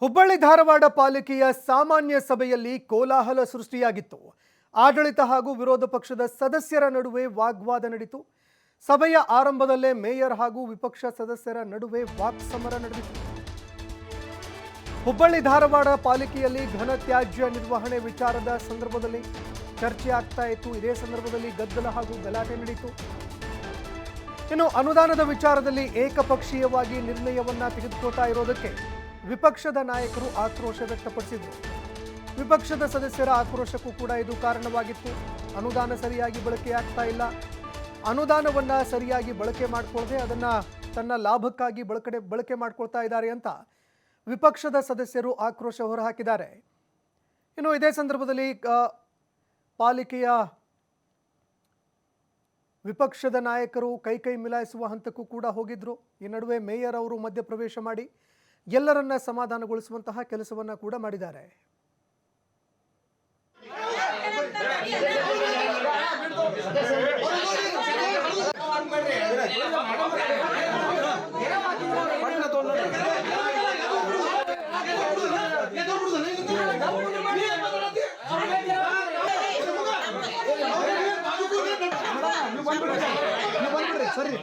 ಹುಬ್ಬಳ್ಳಿ ಧಾರವಾಡ ಪಾಲಿಕೆಯ ಸಾಮಾನ್ಯ ಸಭೆಯಲ್ಲಿ ಕೋಲಾಹಲ ಸೃಷ್ಟಿಯಾಗಿತ್ತು. ಆಡಳಿತ ಹಾಗೂ ವಿರೋಧ ಪಕ್ಷದ ಸದಸ್ಯರ ನಡುವೆ ವಾಗ್ವಾದ ನಡೆಯಿತು. ಸಭೆಯ ಆರಂಭದಲ್ಲೇ ಮೇಯರ್ ಹಾಗೂ ವಿಪಕ್ಷ ಸದಸ್ಯರ ನಡುವೆ ವಾಕ್ಸಮರ ನಡೆಯಿತು. ಹುಬ್ಬಳ್ಳಿ ಧಾರವಾಡ ಪಾಲಿಕೆಯಲ್ಲಿ ಘನ ತ್ಯಾಜ್ಯ ನಿರ್ವಹಣೆ ವಿಚಾರದ ಸಂದರ್ಭದಲ್ಲಿ ಚರ್ಚೆ ಆಗ್ತಾ ಇತ್ತು. ಇದೇ ಸಂದರ್ಭದಲ್ಲಿ ಗದ್ದಲ ಹಾಗೂ ಗಲಾಟೆ ನಡೆಯಿತು. ಇನ್ನು ಅನುದಾನದ ವಿಚಾರದಲ್ಲಿ ಏಕಪಕ್ಷೀಯವಾಗಿ ನಿರ್ಣಯವನ್ನ ತೆಗೆದುಕೊಳ್ತಾ ಇರೋದಕ್ಕೆ ವಿಪಕ್ಷದ ನಾಯಕರು ಆಕ್ರೋಶ ವ್ಯಕ್ತಪಡಿಸಿದರು. ವಿಪಕ್ಷದ ಸದಸ್ಯರ ಆಕ್ರೋಶಕ್ಕೂ ಕೂಡ ಇದು ಕಾರಣವಾಗಿತ್ತು. ಅನುದಾನ ಸರಿಯಾಗಿ ಬಳಕೆ ಆಗ್ತಾ ಇಲ್ಲ, ಅನುದಾನವನ್ನ ಸರಿಯಾಗಿ ಬಳಕೆ ಮಾಡಿಕೊಳ್ಳದೆ ಅದನ್ನ ತನ್ನ ಲಾಭಕ್ಕಾಗಿ ಬಳಕೆ ಮಾಡ್ಕೊಳ್ತಾ ಇದ್ದಾರೆ ಅಂತ ವಿಪಕ್ಷದ ಸದಸ್ಯರು ಆಕ್ರೋಶ ಹೊರಹಾಕಿದ್ದಾರೆ. ಇನ್ನು ಇದೇ ಸಂದರ್ಭದಲ್ಲಿ ಪಾಲಿಕೆಯ ವಿಪಕ್ಷದ ನಾಯಕರು ಕೈ ಮಿಲಾಯಿಸುವ ಹಂತಕ್ಕೂ ಕೂಡ ಹೋಗಿದ್ರು. ಈ ನಡುವೆ ಮೇಯರ್ ಅವರು ಮಧ್ಯಪ್ರವೇಶ ಮಾಡಿ ಎಲ್ಲರನ್ನ ಸಮಾಧಾನಗೊಳಿಸುವಂತಹ ಕೆಲಸವನ್ನ ಕೂಡ ಮಾಡಿದ್ದಾರೆ. ಸರಿ